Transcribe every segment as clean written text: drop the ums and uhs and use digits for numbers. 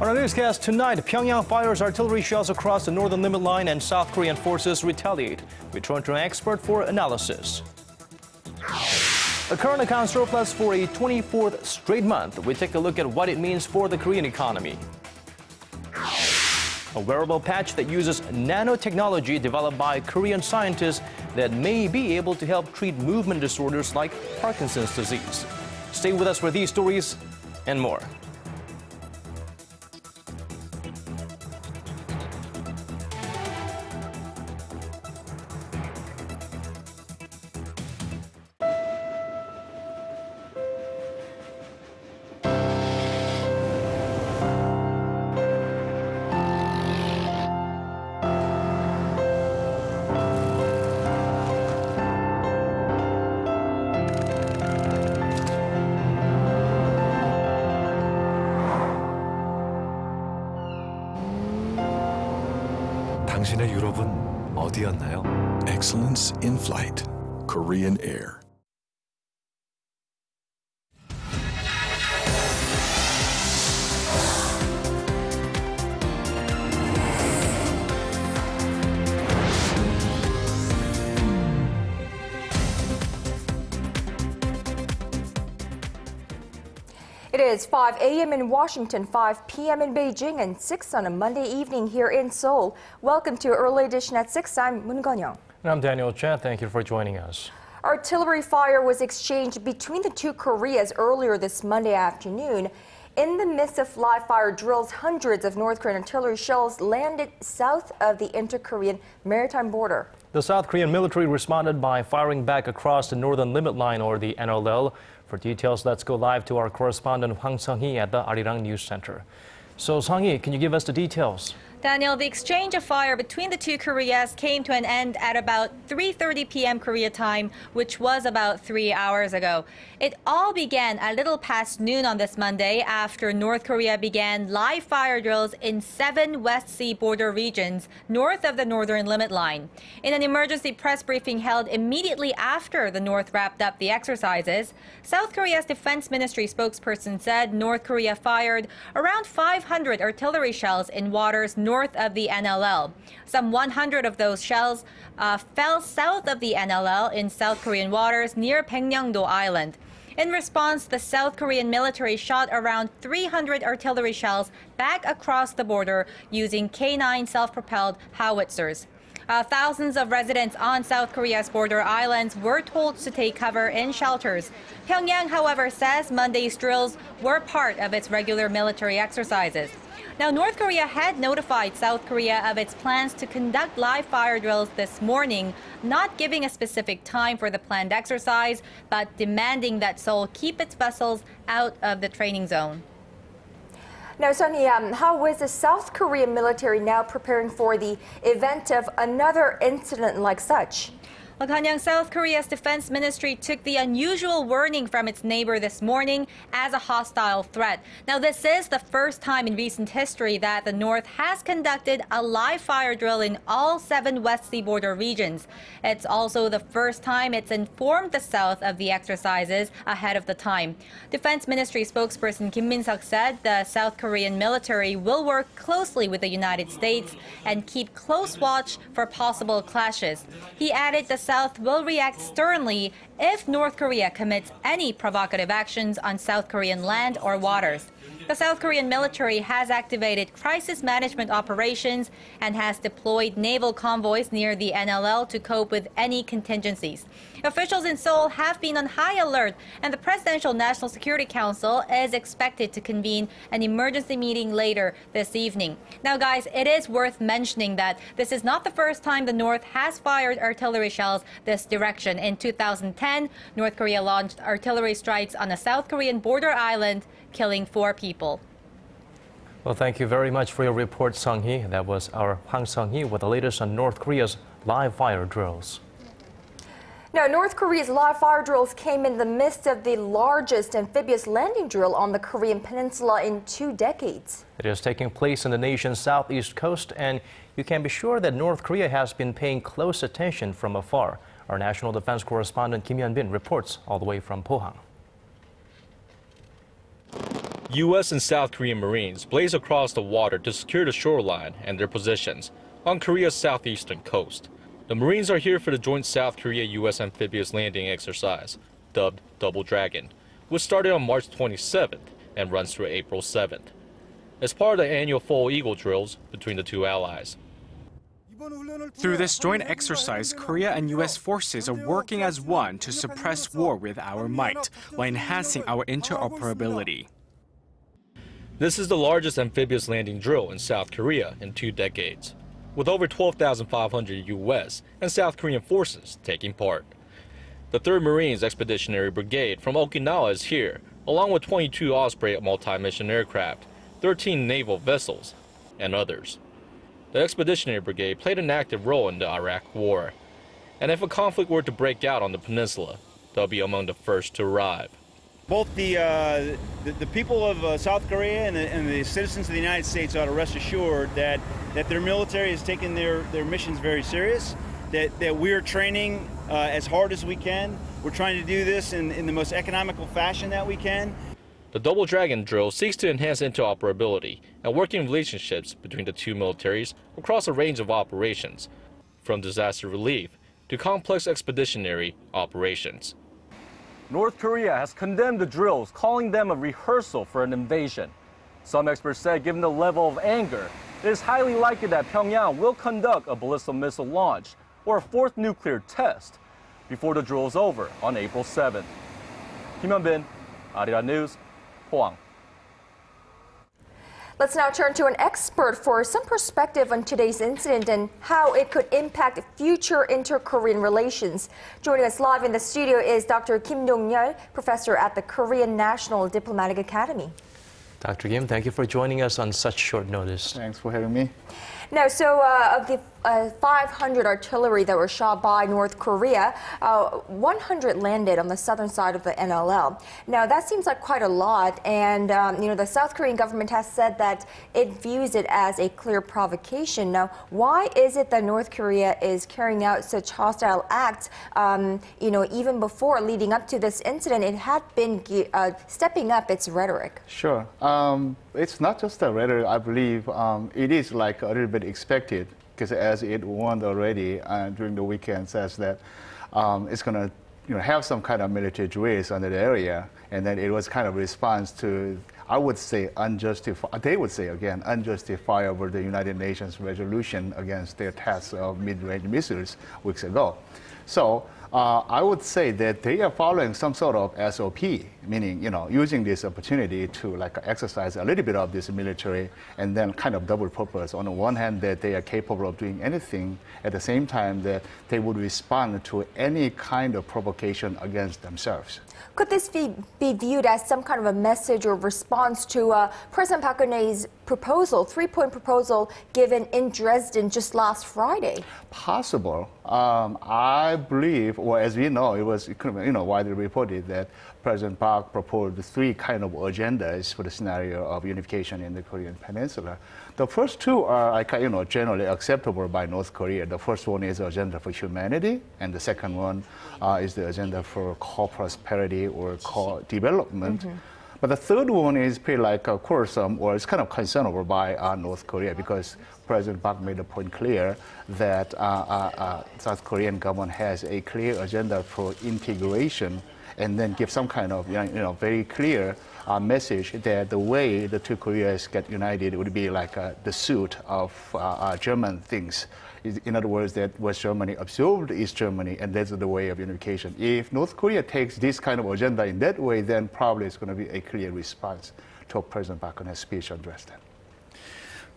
On our newscast tonight, Pyongyang fires artillery shells across the northern limit line and South Korean forces retaliate. We turn to an expert for analysis. A current account surplus for a 24th straight month. We take a look at what it means for the Korean economy. A wearable patch that uses nanotechnology developed by Korean scientists that may be able to help treat movement disorders like Parkinson's disease. Stay with us for these stories and more. 당신의 유럽은 어디였나요? Excellence in flight. Korean Air. It is 5 a.m. in Washington, 5 p.m. in Beijing, and 6 on a Monday evening here in Seoul. Welcome to Early Edition at 6. I'm Moon Gun-young. And I'm Daniel Chen. Thank you for joining us. Artillery fire was exchanged between the two Koreas earlier this Monday afternoon. In the midst of live fire drills, hundreds of North Korean artillery shells landed south of the inter-Korean maritime border. The South Korean military responded by firing back across the northern limit line, or the NLL. For details, let's go live to our correspondent Hwang Sung-hee at the Arirang News Center. So, Sung-hee, can you give us the details? Daniel, the exchange of fire between the two Koreas came to an end at about 3:30 p.m. Korea time, which was about 3 hours ago. It all began a little past noon on this Monday after North Korea began live fire drills in 7 West Sea border regions north of the northern limit line. In an emergency press briefing held immediately after the North wrapped up the exercises, South Korea's Defense Ministry spokesperson said North Korea fired around 500 artillery shells in waters north of the NLL. Some 100 of those shells fell south of the NLL in South Korean waters near Baekneungdo Island. In response, the South Korean military shot around 300 artillery shells back across the border using K-9 self-propelled howitzers. Thousands of residents on South Korea's border islands were told to take cover in shelters. Pyongyang, however, says Monday's drills were part of its regular military exercises. Now, North Korea had notified South Korea of its plans to conduct live fire drills this morning, not giving a specific time for the planned exercise, but demanding that Seoul keep its vessels out of the training zone. Now, Sunny, how is the South Korean military now preparing for the event of another incident like such? Ganyang, South Korea's defense ministry took the unusual warning from its neighbor this morning as a hostile threat. Now, this is the first time in recent history that the North has conducted a live fire drill in all 7 West Sea border regions. It's also the first time it's informed the South of the exercises ahead of the time. Defense Ministry spokesperson Kim Min-seok said the South Korean military will work closely with the United States and keep close watch for possible clashes. He added the South will react sternly if North Korea commits any provocative actions on South Korean land or waters. The South Korean military has activated crisis management operations and has deployed naval convoys near the NLL to cope with any contingencies. Officials in Seoul have been on high alert, and the Presidential National Security Council is expected to convene an emergency meeting later this evening. Now, guys, it is worth mentioning that this is not the first time the North has fired artillery shells this direction. In 2010, North Korea launched artillery strikes on a South Korean border island, killing 4 people. Well, thank you very much for your report, Sung-hee. That was our Hwang Sung-hee with the latest on North Korea's live fire drills. Now, North Korea's live fire drills came in the midst of the largest amphibious landing drill on the Korean peninsula in 2 decades. It is taking place in the nation's southeast coast, and you can be sure that North Korea has been paying close attention from afar. Our national defense correspondent Kim Hyun-bin reports all the way from Pohang. U.S. and South Korean Marines blaze across the water to secure the shoreline and their positions on Korea's southeastern coast. The Marines are here for the joint South Korea-U.S. amphibious landing exercise, dubbed Double Dragon, which started on March 27th and runs through April 7th. As part of the annual Fall Eagle drills between the two allies. Through this joint exercise, Korea and U.S. forces are working as one to suppress war with our might, while enhancing our interoperability. This is the largest amphibious landing drill in South Korea in 2 decades, with over 12,500 U.S. and South Korean forces taking part. The 3rd Marines Expeditionary Brigade from Okinawa is here, along with 22 Osprey multi-mission aircraft, 13 naval vessels, and others. The Expeditionary Brigade played an active role in the Iraq War, and if a conflict were to break out on the peninsula, they'll be among the first to arrive. Both the people of South Korea and the citizens of the United States ought to rest assured that their military is taking their missions very serious, that we're training as hard as we can. We're trying to do this in the most economical fashion that we can. The Double Dragon drill seeks to enhance interoperability and working relationships between the two militaries across a range of operations, from disaster relief to complex expeditionary operations. North Korea has condemned the drills, calling them a rehearsal for an invasion. Some experts said given the level of anger, it is highly likely that Pyongyang will conduct a ballistic missile launch or a 4th nuclear test before the drill is over on April 7th. Kim Jong, Arirang News, Hwang. Let's now turn to an expert for some perspective on today's incident and how it could impact future inter-Korean relations. Joining us live in the studio is Dr. Kim Jong, professor at the Korean National Diplomatic Academy. Dr. Kim, thank you for joining us on such short notice. Thanks for having me. Now, so of the 500 artillery that were shot by North Korea, 100 landed on the southern side of the NLL. Now, that seems like quite a lot, and the South Korean government has said that it views it as a clear provocation. Now, why is it that North Korea is carrying out such hostile acts? Even before leading up to this incident, it had been stepping up its rhetoric. Sure. It's not just a rhetoric, I believe. It is like a little bit expected, because as it warned already during the weekend, says that it's going to have some kind of military drills on that area, and then it was kind of a response to, I would say, they would say again, unjustifiable the United Nations resolution against their tests of mid-range missiles weeks ago. So I would say that they are following some sort of SOP, meaning, using this opportunity to exercise a little bit of this military and then kind of double purpose. On the one hand, that they are capable of doing anything, at the same time that they would respond to any kind of provocation against themselves. Could this be viewed as some kind of a message or response to President Park Geun-hye's proposal, 3-point proposal given in Dresden just last Friday? Possible. I believe, or as we know, it was widely reported that President Park proposed 3 kind of agendas for the scenario of unification in the Korean Peninsula. The first 2 are generally acceptable by North Korea. The first one is the agenda for humanity, and the second one is the agenda for co-prosperity or co-development. Mm-hmm. But the third one is pretty quarrelsome, or it's kind of concernable by North Korea, because President Park made the point clear that South Korean government has a clear agenda for integration, and then give some kind of very clear message that the way the 2 Koreas get united would be like the suit of German things. In other words, that West Germany absorbed East Germany, and that's the way of unification. If North Korea takes this kind of agenda in that way, then probably it's going to be a clear response to President Park Geun-hye's speech on Dresden.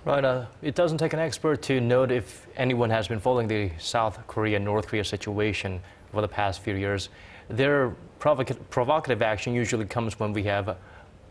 Right. It doesn't take an expert to note if anyone has been following the South Korea-North Korea situation over the past few years. Their provocative action usually comes when we have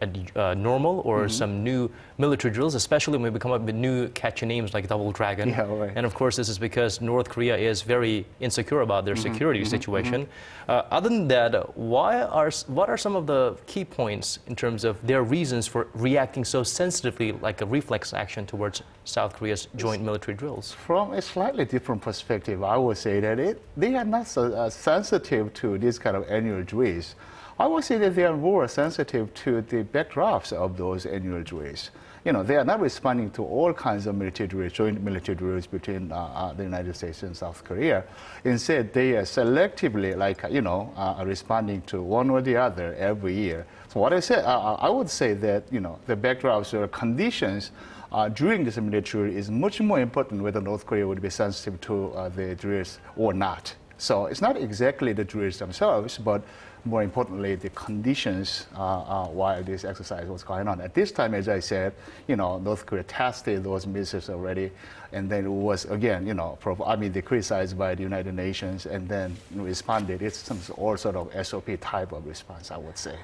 a normal or some new military drills, especially when we come up with new catchy names like Double Dragon. Yeah, right. And of course, this is because North Korea is very insecure about their security situation. Other than that, what are some of the key points in terms of their reasons for reacting so sensitively, like a reflex action towards South Korea's joint military drills? From a slightly different perspective, I would say that they are not so sensitive to this kind of annual drills. I would say that they are more sensitive to the backdrops of those annual drills. They are not responding to all kinds of military drills, joint military drills between the United States and South Korea. Instead, they are selectively, responding to one or the other every year. So what I would say that, the backdrops or conditions during this military drill is much more important whether North Korea would be sensitive to the drills or not. So it's not exactly the drills themselves, but more importantly, the conditions while this exercise was going on. At this time, as I said, North Korea tested those missiles already, and then it was again, criticized by the United Nations, and then responded. It's some all sort of SOP type of response, I would say.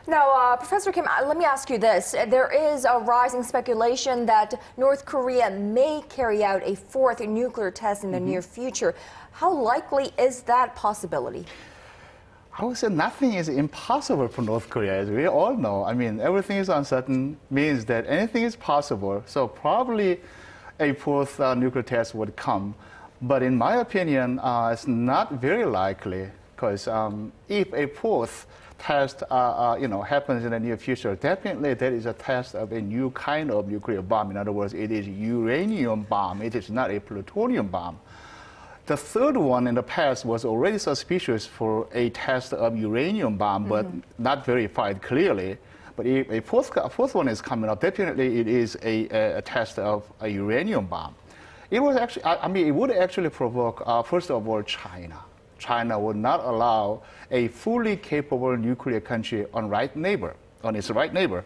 Now, Professor Kim, let me ask you this. There is a rising speculation that North Korea may carry out a fourth nuclear test in the near future. How likely is that possibility? I would say nothing is impossible for North Korea, as we all know. Everything is uncertain, means that anything is possible. So probably a fourth nuclear test would come. But in my opinion, it's not very likely, because if a fourth test happens in the near future, definitely there is a test of a new kind of nuclear bomb. In other words, it is uranium bomb. It is not a plutonium bomb. The third one in the past was already suspicious for a test of uranium bomb, but not verified clearly. But if a fourth one is coming up, definitely it is a test of a uranium bomb. It was actually, it would actually provoke, first of all, China. China would not allow a fully capable nuclear country on its right neighbor.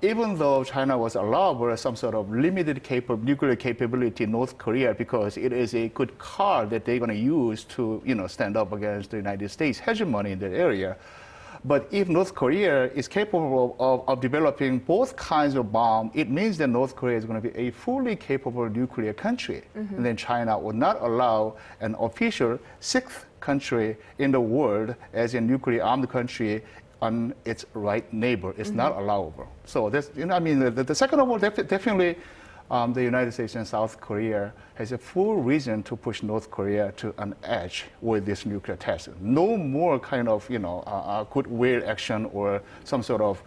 Even though China was allowed some sort of limited nuclear capability in North Korea, because it is a good card that they're going to use to stand up against the United States hegemony in that area. But if North Korea is capable of developing both kinds of bomb, it means that North Korea is going to be a fully capable nuclear country. And then China would not allow an official sixth country in the world as a nuclear armed country on its right neighbor. It's not allowable. So that's, the second of all, definitely the United States and South Korea has a full reason to push North Korea to an edge with this nuclear test. No more kind of, goodwill action or some sort of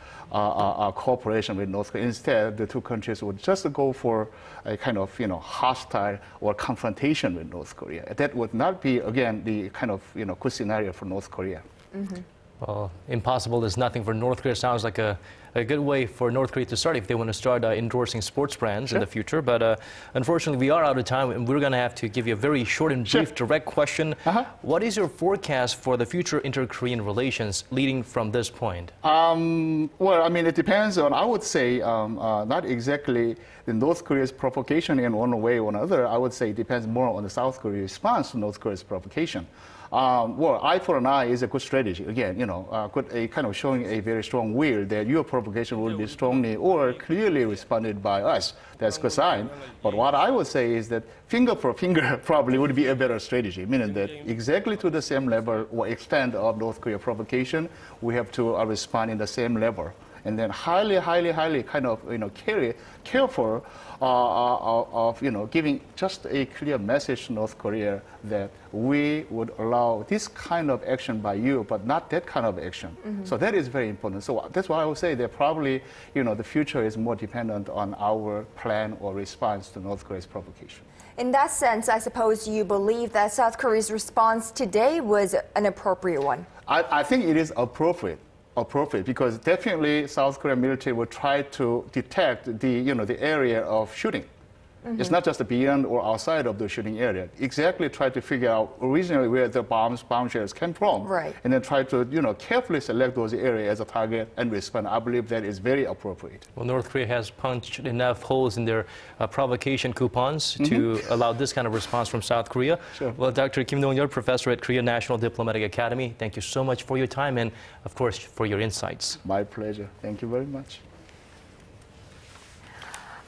cooperation with North Korea. Instead, the two countries would just go for a kind of, hostile or confrontation with North Korea. That would not be, again, the kind of, good scenario for North Korea. Well, impossible is nothing for North Korea. Sounds like a good way for North Korea to start if they want to start endorsing sports brands in the future. But unfortunately, we are out of time, and we're going to have to give you a very short and brief, direct question. What is your forecast for the future inter-Korean relations leading from this point? Well, it depends on, I would say, not exactly the North Korea's provocation in one way or another. I would say it depends more on the South Korea's response to North Korea's provocation. Well, eye for an eye is a good strategy. Again, kind of showing a very strong will that your provocation will be strongly or clearly responded by us. That's a good sign. But what I would say is that finger for finger probably would be a better strategy, meaning that exactly to the same level or extent of North Korea provocation, we have to respond in the same level. And then highly kind of, careful of, giving just a clear message to North Korea that we would allow this kind of action by you, but not that kind of action. So that is very important. So that's why I would say that probably, the future is more dependent on our plan or response to North Korea's provocation. In that sense, I suppose you believe that South Korea's response today was an appropriate one. I think it is appropriate, because definitely South Korean military will try to detect the area of shooting. It's not just beyond or outside of the shooting area. Exactly try to figure out originally where the bomb shells came from. Right. And then try to, carefully select those areas as a target and respond. I believe that is very appropriate. Well, North Korea has punched enough holes in their provocation coupons to allow this kind of response from South Korea. Sure. Well, Dr. Kim Jong, professor at Korea National Diplomatic Academy, thank you so much for your time and, of course, for your insights. My pleasure. Thank you very much.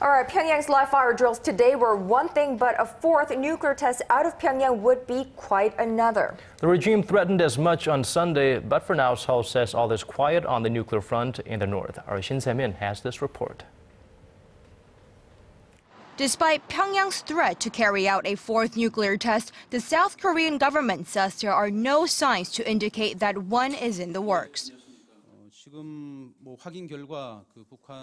All right, Pyongyang's live fire drills today were one thing, but a fourth nuclear test out of Pyongyang would be quite another. The regime threatened as much on Sunday, but for now, Seoul says all is quiet on the nuclear front in the north. Our Shin Se-min has this report. Despite Pyongyang's threat to carry out a fourth nuclear test, the South Korean government says there are no signs to indicate that one is in the works.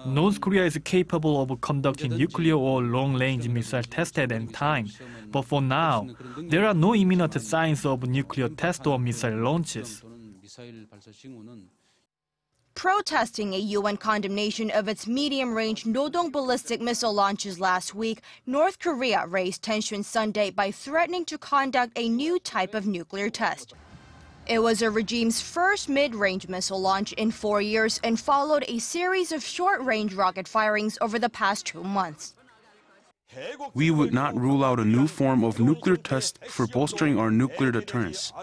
North Korea is capable of conducting nuclear or long-range missile tests at any time, but for now, there are no imminent signs of nuclear tests or missile launches. Protesting a UN condemnation of its medium-range Nodong ballistic missile launches last week, North Korea raised tensions Sunday by threatening to conduct a new type of nuclear test. It was the regime's first mid-range missile launch in 4 years and followed a series of short-range rocket firings over the past 2 months. We would not rule out a new form of nuclear test for bolstering our nuclear deterrence.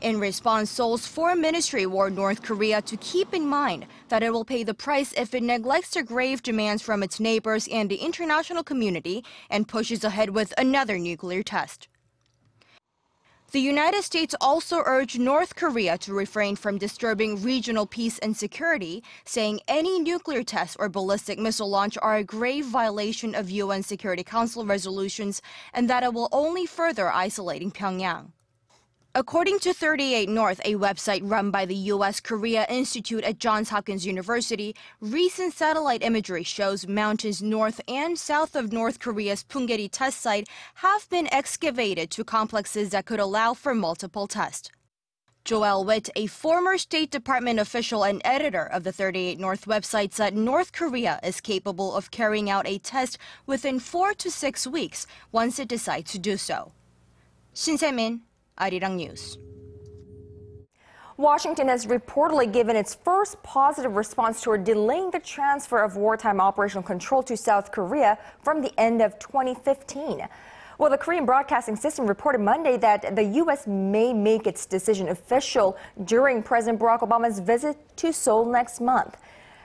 In response, Seoul's foreign ministry warned North Korea to keep in mind that it will pay the price if it neglects the grave demands from its neighbors and the international community and pushes ahead with another nuclear test. The United States also urged North Korea to refrain from disturbing regional peace and security, saying any nuclear tests or ballistic missile launch are a grave violation of UN Security Council resolutions and that it will only further isolating Pyongyang. According to 38 North, a website run by the U.S.-Korea Institute at Johns Hopkins University, recent satellite imagery shows mountains north and south of North Korea's Punggye-ri test site have been excavated to complexes that could allow for multiple tests. Joel Witt, a former State Department official and editor of the 38 North website, said North Korea is capable of carrying out a test within 4 to 6 weeks once it decides to do so. Shin Se-min, Arirang News. Washington has reportedly given its first positive response toward delaying the transfer of wartime operational control to South Korea from the end of 2015. Well, the Korean Broadcasting System reported Monday that the U.S. may make its decision official during President Barack Obama's visit to Seoul next month.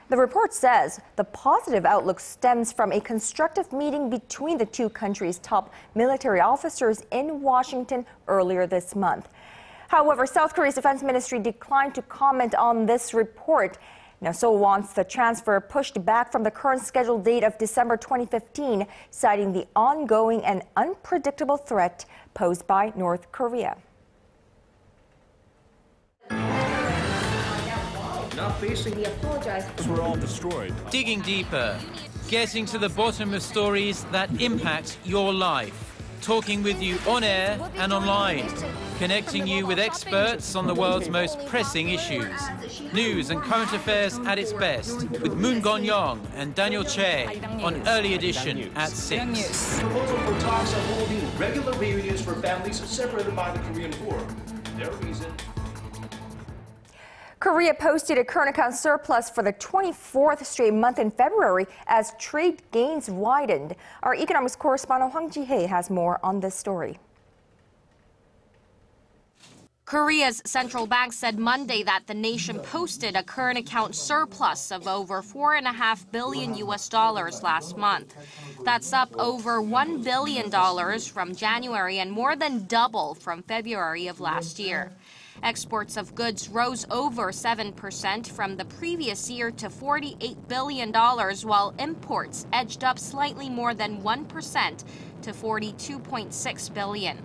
The report says the positive outlook stems from a constructive meeting between the two countries' top military officers in Washington earlier this month. However, South Korea's defense ministry declined to comment on this report. Now, Seoul wants the transfer pushed back from the current scheduled date of December 2015, citing the ongoing and unpredictable threat posed by North Korea. We apologize. We're all destroyed. Digging deeper, getting to the bottom of stories that impact your life. Talking with you on air and online. Connecting you with experts on the world's most pressing issues. News and current affairs at its best with Moon Gon-young and Daniel Che on Early Edition at 6. Proposal for talks of holding regular reunions for families separated by the Korean War. Their reason. Korea posted a current account surplus for the 24th straight month in February as trade gains widened. Our economics correspondent Hwang Sung-hee has more on this story. Korea's central bank said Monday that the nation posted a current account surplus of over $4.5 billion last month. That's up over $1 billion from January and more than double from February of last year. Exports of goods rose over 7% from the previous year to $48 billion, while imports edged up slightly more than 1% to $42.6 billion.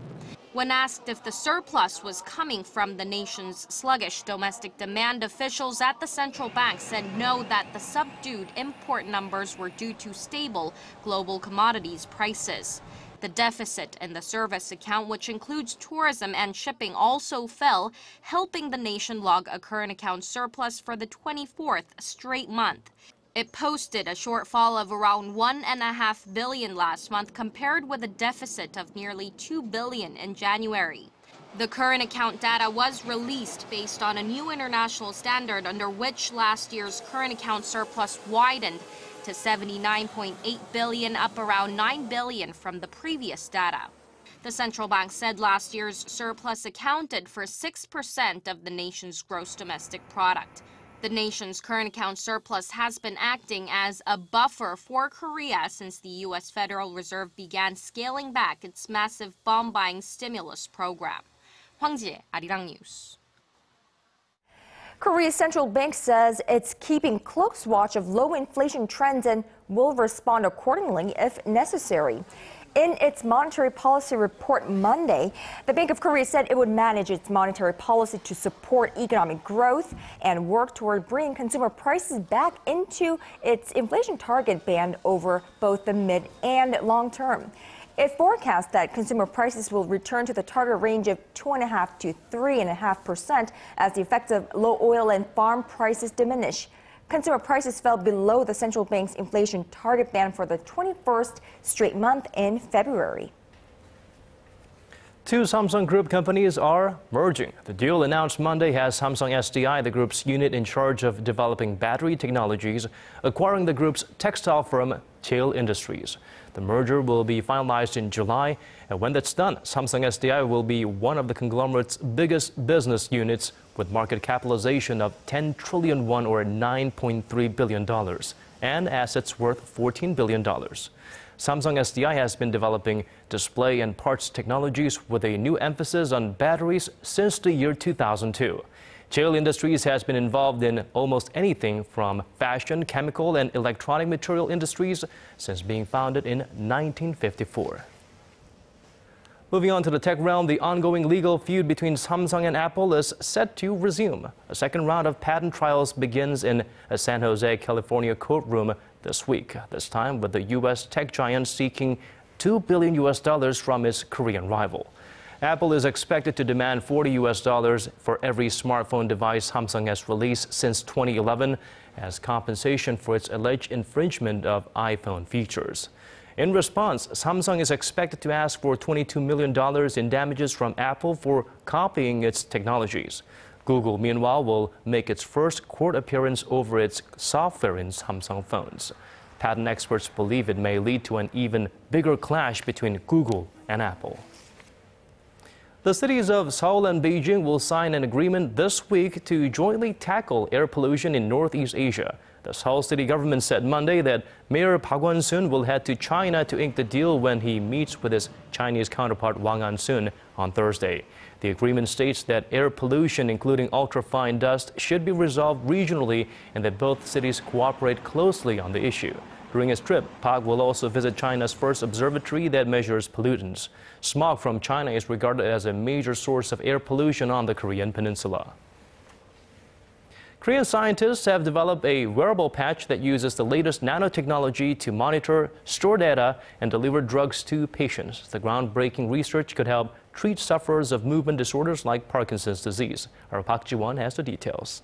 When asked if the surplus was coming from the nation's sluggish domestic demand, officials at the central bank said no, that the subdued import numbers were due to stable global commodities prices. The deficit in the service account, which includes tourism and shipping, also fell, helping the nation log a current account surplus for the 24th straight month. It posted a shortfall of around $1.5 billion last month, compared with a deficit of nearly $2 billion in January. The current account data was released based on a new international standard under which last year's current account surplus widened to $79.8 billion, up around $9 billion from the previous data. The central bank said last year's surplus accounted for 6% of the nation's gross domestic product. The nation's current account surplus has been acting as a buffer for Korea since the U.S. Federal Reserve began scaling back its massive bond-buying stimulus program. Hwang Ji, Arirang News. Korea's central bank says it's keeping close watch of low inflation trends and will respond accordingly if necessary. In its monetary policy report Monday, the Bank of Korea said it would manage its monetary policy to support economic growth and work toward bringing consumer prices back into its inflation target band over both the mid and long term. It forecasts that consumer prices will return to the target range of 2.5% to 3.5% as the effects of low oil and farm prices diminish. Consumer prices fell below the central bank's inflation target band for the 21st straight month in February. Two Samsung Group companies are merging. The deal announced Monday has Samsung SDI, the group's unit in charge of developing battery technologies, acquiring the group's textile firm Cheil Industries. The merger will be finalized in July, and when that's done, Samsung SDI will be one of the conglomerate's biggest business units with market capitalization of 10 trillion won or $9.3 billion and assets worth $14 billion. Samsung SDI has been developing display and parts technologies with a new emphasis on batteries since the year 2002. Cheil Industries has been involved in almost anything from fashion, chemical, and electronic material industries since being founded in 1954. Moving on to the tech realm, the ongoing legal feud between Samsung and Apple is set to resume. A second round of patent trials begins in a San Jose, California courtroom this week, this time with the U.S. tech giant seeking $2 billion from its Korean rival. Apple is expected to demand $40 for every smartphone device Samsung has released since 2011 as compensation for its alleged infringement of iPhone features. In response, Samsung is expected to ask for $22 million in damages from Apple for copying its technologies. Google, meanwhile, will make its first court appearance over its software in Samsung phones. Patent experts believe it may lead to an even bigger clash between Google and Apple. The cities of Seoul and Beijing will sign an agreement this week to jointly tackle air pollution in Northeast Asia. The Seoul city government said Monday that Mayor Park Won-soon will head to China to ink the deal when he meets with his Chinese counterpart Hwang Sung-hee on Thursday. The agreement states that air pollution, including ultrafine dust, should be resolved regionally and that both cities cooperate closely on the issue. During his trip, Park will also visit China's first observatory that measures pollutants. Smog from China is regarded as a major source of air pollution on the Korean peninsula. Korean scientists have developed a wearable patch that uses the latest nanotechnology to monitor, store data, and deliver drugs to patients. The groundbreaking research could help treat sufferers of movement disorders like Parkinson's disease. Our Park Ji-won has the details.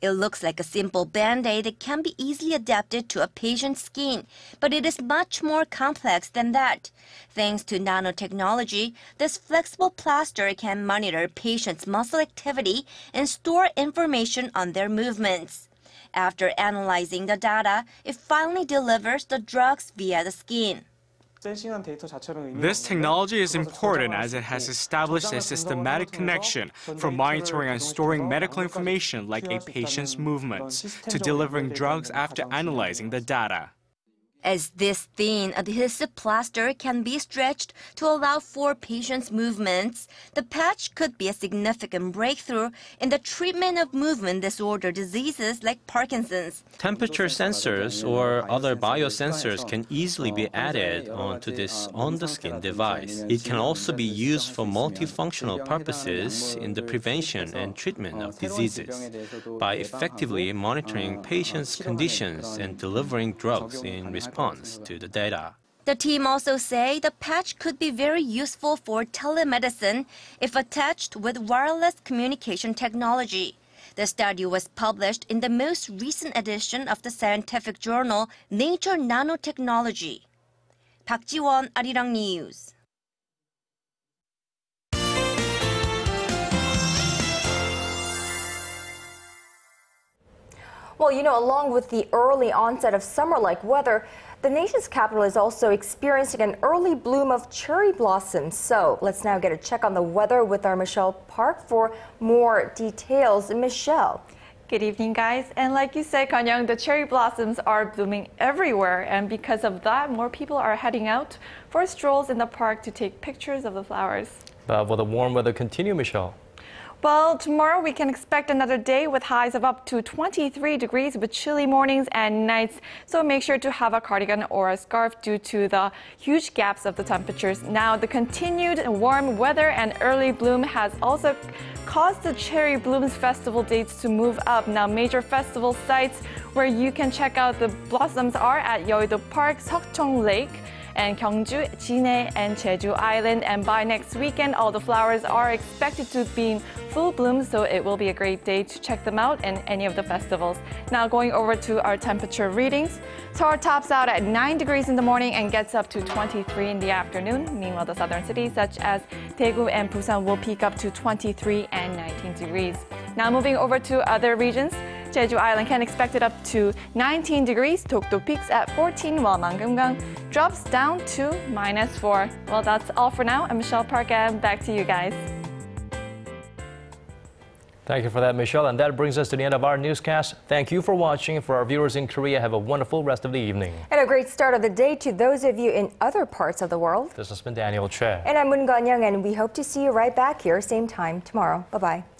It looks like a simple Band-Aid that can be easily adapted to a patient's skin, but it is much more complex than that. Thanks to nanotechnology, this flexible plaster can monitor patients' muscle activity and store information on their movements. After analyzing the data, it finally delivers the drugs via the skin. This technology is important as it has established a systematic connection from monitoring and storing medical information like a patient's movements to delivering drugs after analyzing the data. As this thin adhesive plaster can be stretched to allow for patients' movements, the patch could be a significant breakthrough in the treatment of movement disorder diseases like Parkinson's. Temperature sensors or other biosensors can easily be added onto this on-the-skin device. It can also be used for multifunctional purposes in the prevention and treatment of diseases by effectively monitoring patients' conditions and delivering drugs in response to the data. The team also say the patch could be very useful for telemedicine if attached with wireless communication technology. The study was published in the most recent edition of the scientific journal Nature Nanotechnology. Park Ji-won, Arirang News. Well, along with the early onset of summer-like weather, the nation's capital is also experiencing an early bloom of cherry blossoms. So let's now get a check on the weather with our Michelle Park for more details. Michelle. Good evening, guys. And like you said, Kanyang, the cherry blossoms are blooming everywhere. And because of that, more people are heading out for strolls in the park to take pictures of the flowers. Will the warm weather continue, Michelle? Well, tomorrow we can expect another day with highs of up to 23 degrees with chilly mornings and nights. So make sure to have a cardigan or a scarf due to the huge gaps of the temperatures. Now, the continued warm weather and early bloom has also caused the Cherry Blooms festival dates to move up. Now, major festival sites where you can check out the blossoms are at Yeouido Park, Seokcheong Lake, and Gyeongju, Jinhae, and Jeju Island. And by next weekend, all the flowers are expected to be in full bloom, so it will be a great day to check them out in any of the festivals. Now going over to our temperature readings. Seoul tops out at 9 degrees in the morning and gets up to 23 in the afternoon. Meanwhile, the southern cities such as Daegu and Busan will peak up to 23 and 19 degrees. Now moving over to other regions. Jeju Island can expect it up to 19 degrees. Dokdo peaks at 14, while Mangeumgang drops down to -4. Well, that's all for now. I'm Michelle Park, and back to you guys. Thank you for that, Michelle. And that brings us to the end of our newscast. Thank you for watching. For our viewers in Korea, have a wonderful rest of the evening. And a great start of the day to those of you in other parts of the world. This has been Daniel Che. And I'm Moon Gan-young, and we hope to see you right back here, same time tomorrow. Bye-bye.